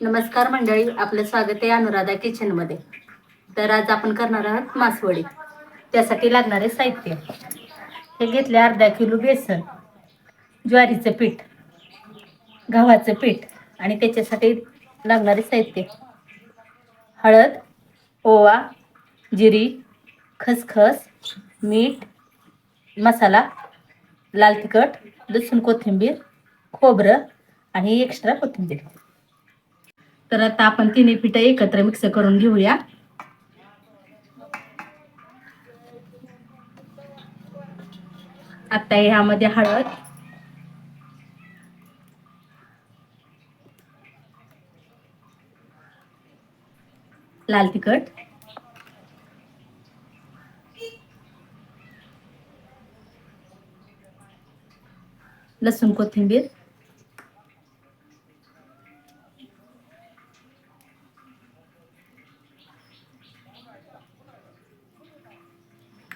नमस्कार मंडळी, आपलं स्वागत आहे अनुराधा किचनमध्ये. तर आज आपण करणार आहोत मासवडी. त्यासाठी लागणारे साहित्य: हे घेतले अर्धा किलो बेसन, ज्वारीचं पीठ, गव्हाचं पीठ आणि त्याच्यासाठी लागणारे साहित्य: हळद, ओवा, जिरी, खसखस, मीठ, मसाला, लाल तिखट, लसूण, कोथिंबीर, खोबरं आणि एक्स्ट्रा कोथिंबीर. तर आता आपण तिन्ही पीठ एकत्र मिक्स करून घेऊया. आता ह्यामध्ये हळद, लाल तिखट, लसूण, कोथिंबीर,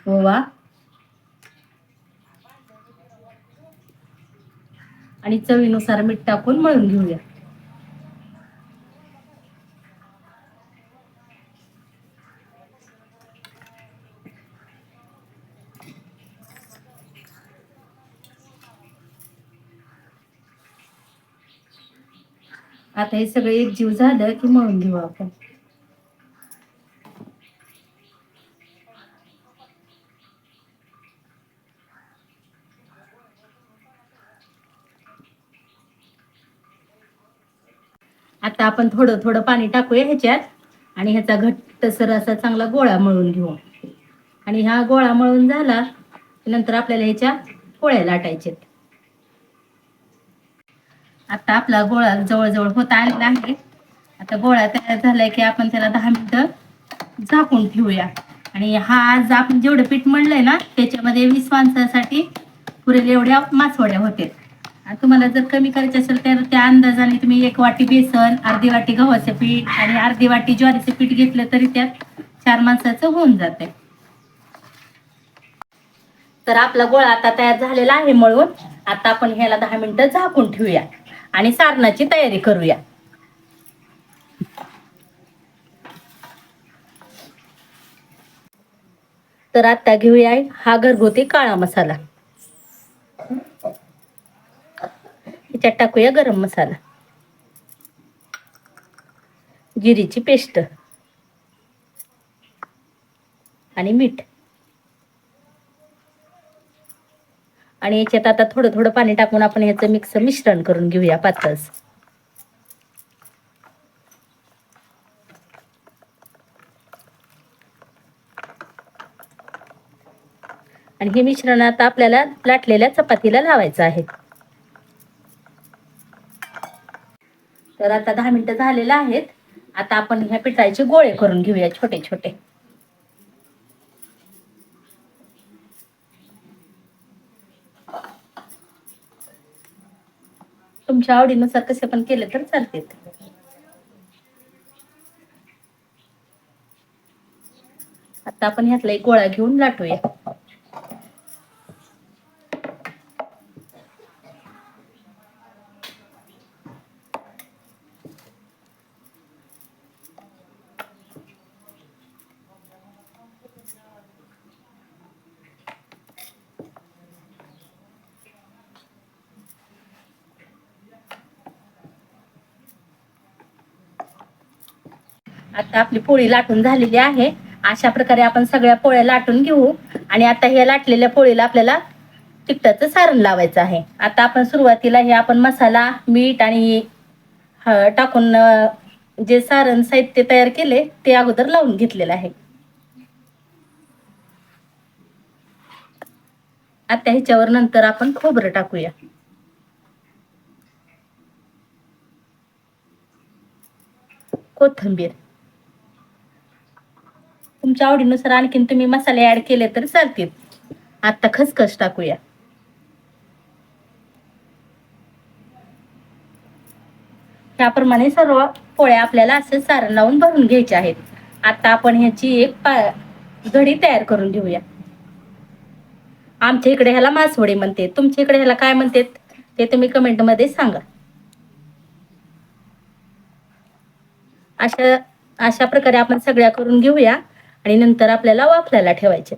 ओवा आणि चवीनुसार मीठ टाकून मळून घेऊया. आता हे सगळं एकजीव झालं की मळून घेऊ आपण. आता आपण थोडं थोडं पाणी टाकूया ह्याच्यात आणि ह्याचा घट्टसर असा चांगला गोळा मळून घेऊ. आणि हा गोळा मळून झाला नंतर आपल्याला ह्याच्या पोळ्या लाटायच्यात. आता आपला गोळा जवळजवळ होत आलेला आहे. आता गोळा तयार झालाय की आपण त्याला 10 मिनिटं झाकून ठेवूया. आणि हा आज आपण जेवढं पीठ मळलंय ना त्याच्यामध्ये 20 माणसासाठी पुरेल एवढ्या मासवड्या होते. तुम्हाला जर कमी करायचे असेल तर त्या अंदाजाने तुम्ही 1 वाटी बेसन, अर्धी वाटी गव्हाचं पीठ आणि अर्धी वाटी ज्वारीचं पीठ घेतलं तरी त्यात 4 माणसाचं होऊन जाते. तर आपला गोळा आता तयार झालेला आहे मळून. आता आपण ह्याला 10 मिनिटं झाकून ठेवूया आणि सारणाची तयारी करूया. तर आता घेऊया हा घरगुती काळा मसाला. ह्याच्यात टाकूया गरम मसाला, जिरीची पेस्ट आणि मीठ. आणि याच्यात आता थोडं थोडं पाणी टाकून आपण ह्याचं मिश्रण करून घेऊया पातळस. आणि हे मिश्रण आता आपल्याला लाटलेल्या चपातीला लावायचं आहे. तर आता 10 मिनिटं झालेलं आहेत. आता आपण ह्या पिठाचे गोळे करून घेऊया छोटे छोटे. तुमच्या आवडीनुसार कसे पण केले तर चालते. आता आपण ह्यातला एक गोळा घेऊन लाटूया. आता आपली पोळी लाटून झालेली आहे. अशा प्रकारे आपण सगळ्या पोळ्या लाटून घेऊ. आणि आता ह्या लाटलेल्या पोळीला आपल्याला तिखटाचं सारण लावायचं आहे. आता आपण सुरुवातीला हे आपण मसाला, मीठ आणि टाकून जे सारण साहित्य तयार केले ते अगोदर लावून घेतलेलं आहे. आता ह्याच्यावर नंतर आपण खोबरं टाकूया, कोथिंबीर. तुमच्या आवडीनुसार आणखीन तुम्ही मसाले ऍड केले तर चालतील. आता खसखस टाकूया. त्याप्रमाणे सर्व पोळ्या आपल्याला असे सारण लावून भरून घ्यायचे आहेत. आता आपण ह्याची एक घडी तयार करून घेऊया. आमच्या इकडे ह्याला मासवडी म्हणते, तुमच्या इकडे ह्याला काय म्हणते ते तुम्ही कमेंट मध्ये सांगा. अशा अशा प्रकारे आपण सगळ्या करून घेऊया आणि नंतर आपल्याला वाफलायला ठेवायचे.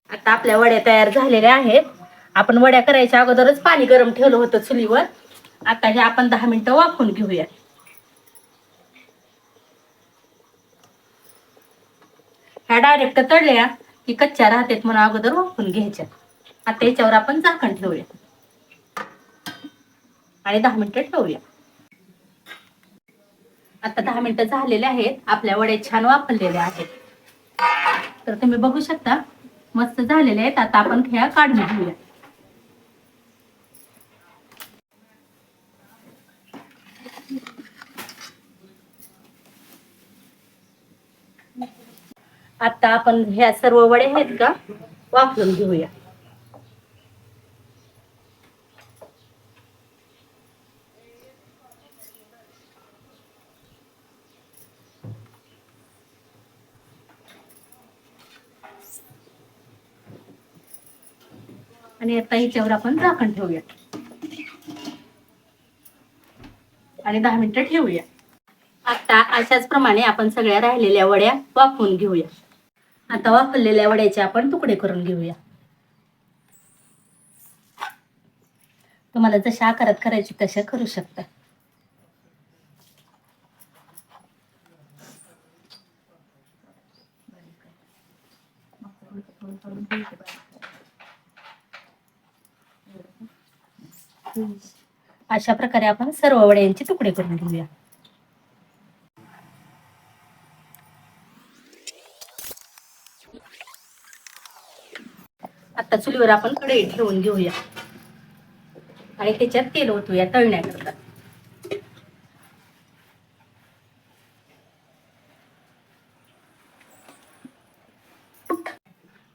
आता आपल्या वड्या तयार झालेल्या आहेत. आपण वड्या करायच्या अगोदरच पाणी गरम ठेवलं होतं चुलीवर. आता हे आपण 10 मिनिटं वाफवून घेऊया. ह्या डायरेक्ट तळल्या की कच्च्या राहतात म्हणून अगोदर वाफवून घ्यायच्या. आता याच्यावर आपण झाकण ठेवूया आणि 10 मिनिटं ठेवूया. आता 10 मिनिटं झालेले आहेत. आपल्या वड्या छान वाफवलेल्या आहेत. तर तुम्ही बघू शकता मस्त झालेले आहेत. आता आपण ह्या काढून घेऊया. आता आपण ह्या सर्व वडे आहेत का वाफवून घेऊया. आणि आता ह्याच्यावर आपण झाकण ठेवूया आणि 10 मिनिटं ठेवूया. आता अशाच प्रमाणे आपण सगळ्या राहिलेल्या वड्या वाफवून घेऊया. आता वाफवलेल्या वड्याचे आपण तुकडे करून घेऊया. तुम्हाला जशा आकारात करायची तशा करू शकता. अशा प्रकारे आपण सर्व वड्यांचे तुकडे करून घेऊया. आता चुलीवर आपण कढई ठेवून घेऊया आणि त्याच्यात तेल ओतूया तळण्याकरता.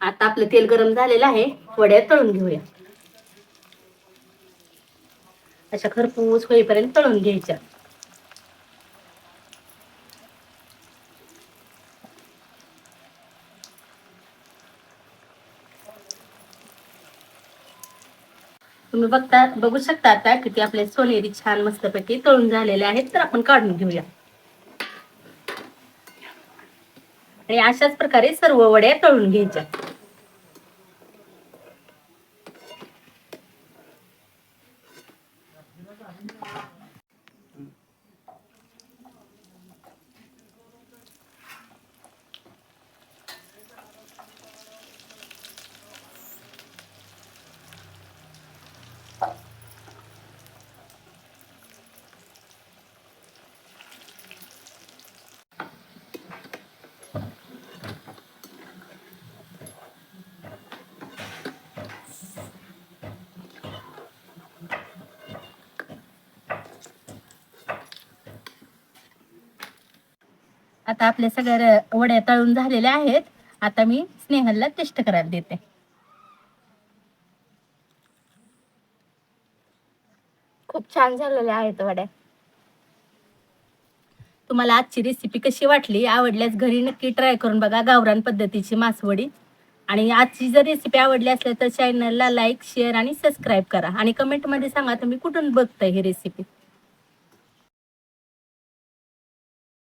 आता आपलं तेल गरम झालेलं आहे. वड्या तळून घेऊया. अशा खरपूस होईपर्यंत तळून घ्यायच्या. तुम्ही बघू शकता आता किती आपले सोनेरी छान मस्तपैकी तळून झालेले आहेत. तर आपण काढून घेऊया आणि अशाच प्रकारे सर्व वड्या तळून घ्यायच्या. आता आपल्या सगळ्या वड्या तळून झालेल्या आहेत. आता मी स्नेहलला टेस्ट करायला देते. खूप छान झालेल्या आहेत वड्या. तुम्हाला आजची रेसिपी कशी वाटली? आवडल्यास घरी नक्की ट्राय करून बघा गावरान पद्धतीची मासवडी. आणि आजची जर रेसिपी आवडली असेल तर चॅनलला लाईक, शेअर आणि सबस्क्राईब करा आणि कमेंटमध्ये सांगा तुम्ही कुठून बघताय ही रेसिपी.